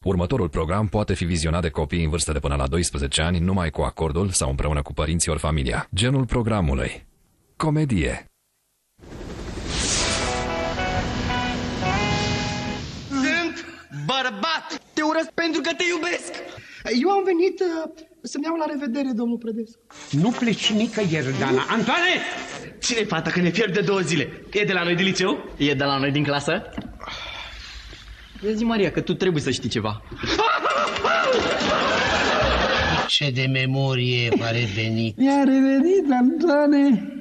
Următorul program poate fi vizionat de copii în vârstă de până la 12 ani numai cu acordul sau împreună cu părinții ori familia. Genul programului: comedie. Sunt bărbat! Te urăsc pentru că te iubesc! Eu am venit să-mi iau la revedere, domnul Prădescu. Nu pleci nicăieri, Dana. Antoane! Cine-i fata că ne pierd de 2 zile? E de la noi din liceu? E de la noi din clasă? Zi, Maria, că tu trebuie să știi ceva. Ce de memorie a revenit. Mi-a revenit, Antoane.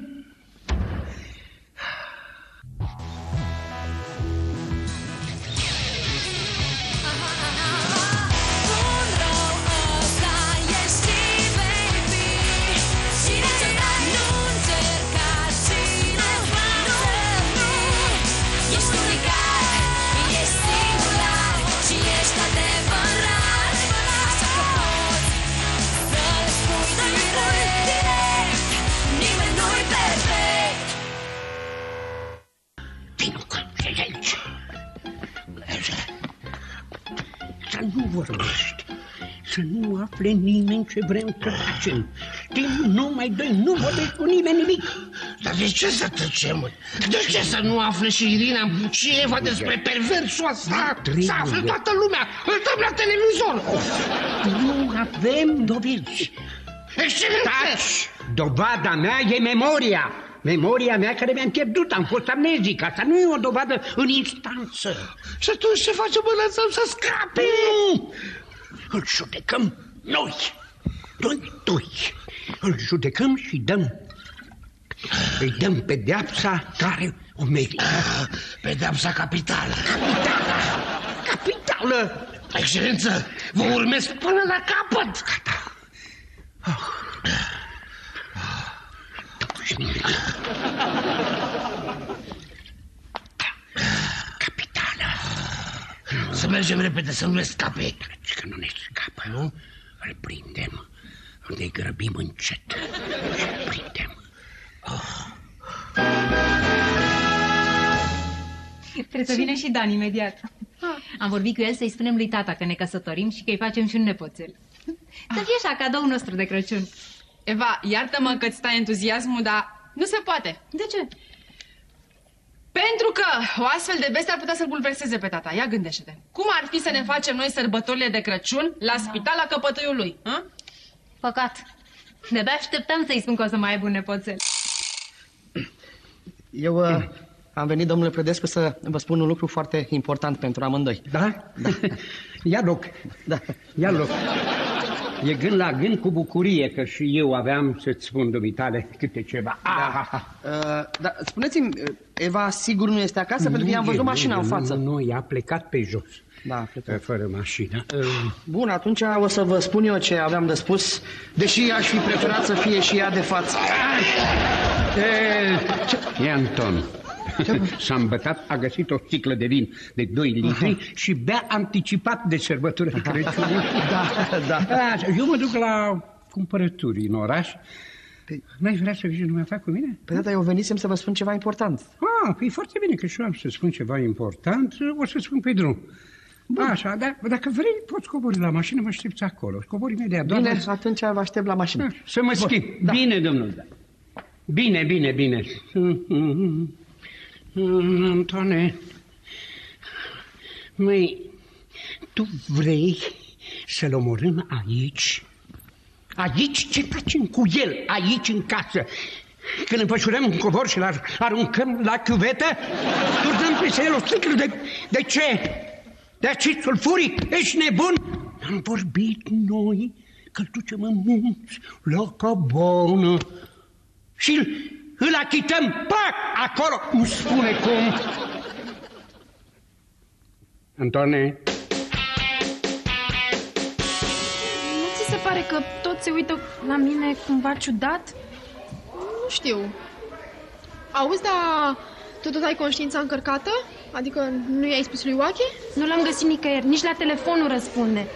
Să nu vorbești, să nu afle nimeni ce vrem să facem. Timp numai doi, nu vorbești cu nimeni nimic. Dar de ce să tăcem? De ce să nu afle și Irina și Eva despre perversul ăsta? Să afle toată lumea, îl dăm la televizor. Nu avem dovezi. Excelență! Dovada mea e memoria. Memoria mea care mi-am pierdut, am fost amnezic. Asta nu e o dovadă în instanță. Și atunci ce facem? Îl lăsăm să scape? Nu! Îl judecăm noi. Noi doi. Îl judecăm și îi dăm pedeapsa care o merită. Pedeapsa capitală. Capitală! Excelență, vă urmez până la capăt. Gata. Capitală. Să mergem repede, să nu ne scape. Că nu ne scapă, nu? Îl prindem, ne grăbim încet și îl prindem. Trebuie să vină și Dan imediat. Am vorbit cu el să-i spunem lui tata că ne căsătorim și că îi facem și un nepoțel. Să fie așa cadoul nostru de Crăciun. Eva, iartă-mă că-ți stai entuziasmul, dar nu se poate. De ce? Pentru că o astfel de bestie ar putea să-l bulverseze pe tata. Ia gândește-te. Cum ar fi să ne facem noi sărbătorile de Crăciun la spital la căpătâiul lui? A? Păcat. De-abia așteptam să-i spun că o să mai aibă un nepoțel. Eu am venit, domnule Prădescu, să vă spun un lucru foarte important pentru amândoi. Da? Da. Ia loc. Da. Ia loc. E gând la gând cu bucurie că și eu aveam să-ți spun dumitale câte ceva. Da, spuneți-mi, Eva sigur nu este acasă? Pentru că i-am văzut mașina în față. Nu, i-a plecat pe jos. Da, a plecat. Fără mașină. Bun, atunci o să vă spun eu ce aveam de spus, deși aș fi preferat să fie și ea de față. E Anton. S-a îmbătat, a găsit o sticlă de vin de 2 litri și bea anticipat de sărbători de Crăciun. Da. Eu mă duc la cumpărături în oraș. N-ai vrea să vii dumneata cu mine? Păi da, eu venisem să vă spun ceva important. Păi foarte bine că și eu am să spun ceva important, o să spun pe drum. Bun. Așa, dar dacă vrei, poți cobori la mașină, mă aștepți acolo. Cobori imediat. Bine, atunci vă aștept la mașină. Să mă schimb. Da. Bine, domnul. Bine. Antone, măi, tu vrei să-l omorâm aici? Aici? Ce facem cu el aici în casă? Când împășurăm un covor și l aruncăm la chiuvetă, turnăm peste el o sticlă de ce? De acid sulfuric? Ești nebun? Am vorbit noi că-l ducem în munți, la cabonă și îl achităm, pac, acolo, nu spune cum. Antone? Nu ți se pare că toți se uită la mine cumva ciudat? Nu știu. Auzi, dar tu tot ai conștiința încărcată? Adică nu i-ai spus lui Oache? Nu l-am găsit nicăieri, nici la telefon nu răspunde.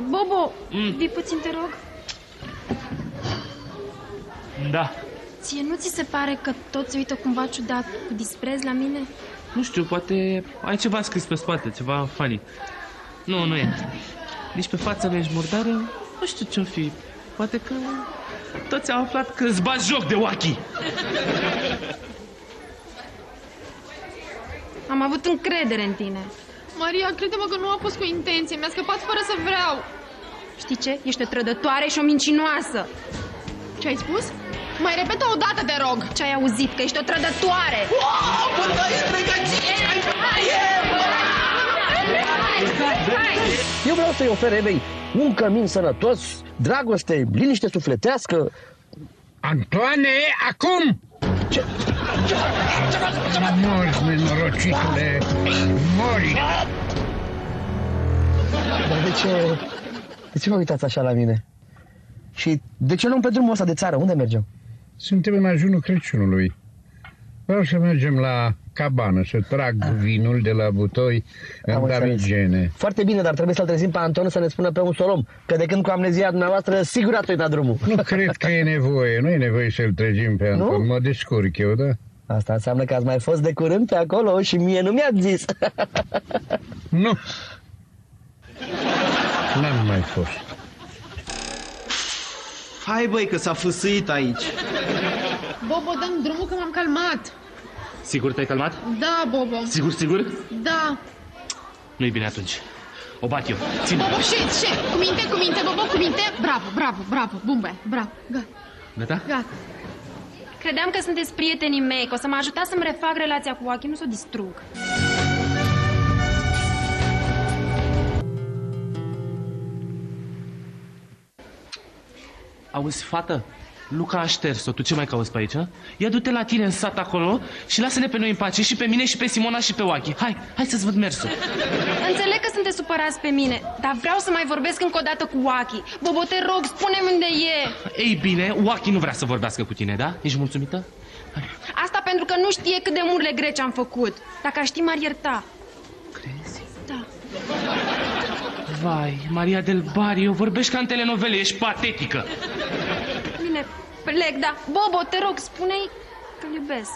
Bobo, vii puțin, te rog? Da. Ție nu ți se pare că toți se uită cumva ciudat, cu dispreț la mine? Nu știu, poate ai ceva scris pe spate, ceva funny. Nu e. Nici pe fața nu ești murdară. Nu știu ce-o fi. Poate că toți au aflat că îți bagi joc de Wacky. Am avut încredere în tine. Maria, crede-mă că nu a fost cu intenție. Mi-a scăpat fără să vreau. Știi ce? Ești o trădătoare și o mincinoasă. Ce ai spus? Mai repetă o dată, te rog. Ce ai auzit? Că ești o trădătoare. Eu vreau să-i ofer Evei un cămin sănătos, dragoste, liniște sufletească. Antoane, acum! Ce? Mori, nenorocitule, mori! Dar de ce vă uitați așa la mine? Și de ce luăm pe drumul ăsta de țară? Unde mergem? Suntem în ajunul Crăciunului. Vreau să mergem la cabană, să trag vinul de la butoi în Davigene. Foarte bine, dar trebuie să-l trezim pe Anton să ne spună pe un solom, că de când cu amnezia dumneavoastră, sigur ați uitat drumul. Nu cred că e nevoie, nu e nevoie să-l trezim pe Anton, mă descurc eu, da? Asta înseamnă că ați mai fost de curând pe acolo și mie nu mi-ați zis. Nu. N-am mai fost. Hai băi, că s-a fâsâit aici. Bobo, dăm drumul că m-am calmat. Sigur te-ai calmat? Da, Bobo. Sigur? Da. Nu-i bine atunci. O bat eu. Ține. Bobo, ce? Cu minte, Bobo, cu minte. Bravo. Bun, băi, bravo. Gata? Gata. Credeam că sunteți prietenii mei, că o să mă ajutați să-mi refac relația cu Wacky, nu să o distrug. Auzi, fată, Luca a șters-o. Tu ce mai cauți pe aici, a? Ia du-te la tine în sat acolo și lasă-ne pe noi în pace, și pe mine, și pe Simona, și pe Wacky. Hai să-ți văd mersul. Înțeleg că sunteți supărați pe mine, dar vreau să mai vorbesc încă o dată cu Wacky. Bobo, te rog, spune-mi unde e. Ei bine, Wacky nu vrea să vorbească cu tine, da? Ești mulțumită? Asta pentru că nu știe cât de murile greci am făcut. Dacă aș ști, m-ar ierta. Crezi? Da. Vai, Maria del Barrio, vorbești ca în telenovele, ești patetică. Bine, plec, da. Bobo, te rog, spune-i că-l iubesc.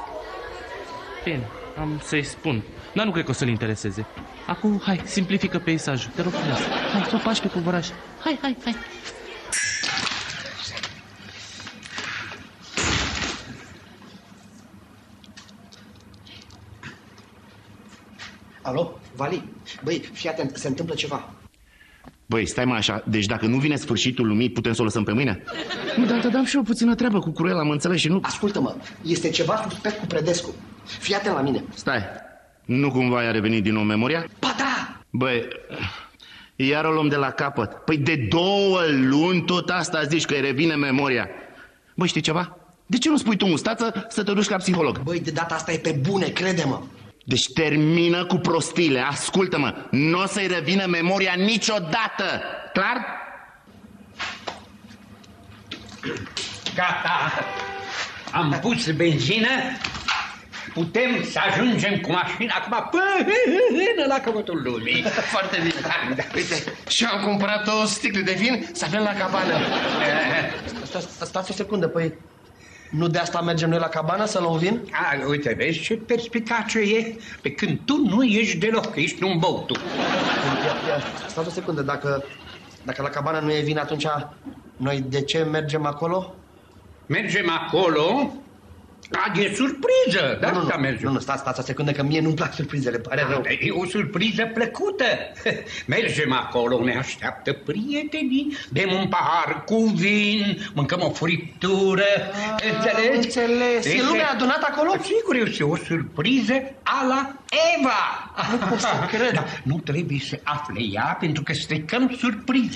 Bine, am să-i spun, dar nu cred că o să-l intereseze. Acum, hai, simplifică peisajul, te rog frumos. Hai, fă pași pe covoraș. Hai. Alo, Vali? Băi, fii atent, se întâmplă ceva. Băi, stai mai așa, deci dacă nu vine sfârșitul lumii, putem să o lăsăm pe mâine? Nu, dar dăm și eu puțină treabă cu Cruel, am înțeles și nu... Ascultă-mă, este ceva suspect cu Predescu. Fii atent la mine. Stai, nu cumva i-a revenit din nou memoria? Ba da! Băi, iar o luăm de la capăt. Păi de 2 luni tot asta zici că îi revine memoria. Băi, știi ceva? De ce nu spui tu, mustață, să te duci la psiholog? Băi, de data asta e pe bune, crede-mă. Deci termină cu prostile, ascultă-mă, nu o să-i revină memoria niciodată, clar? Gata, am pus benzină, putem să ajungem cu mașina acum până la capătul lumii. Foarte bine, da. Uite, și am cumpărat o sticlă de vin să avem la cabană. Stați o secundă, păi... Nu de asta mergem noi la cabană să luăm vin? Uite, vezi ce perspicace e? Pe când tu nu ești deloc, ești un băutu. Stați o secundă, dacă la cabană nu e vin, atunci noi de ce mergem acolo? Mergem acolo? E surpriză, da? Nu, stați o secundă, că mie nu-mi plac surprizele, pare rău. E o surpriză plăcută. Mergem acolo, ne așteaptă prietenii, bem un pahar cu vin, mâncăm o friptură, înțelegi? Înțeles. E lumea adunată acolo? Sigur, este o surpriză a la Eva. Nu pot să cred. Da, nu trebuie să afle ea, pentru că stricăm surpriza.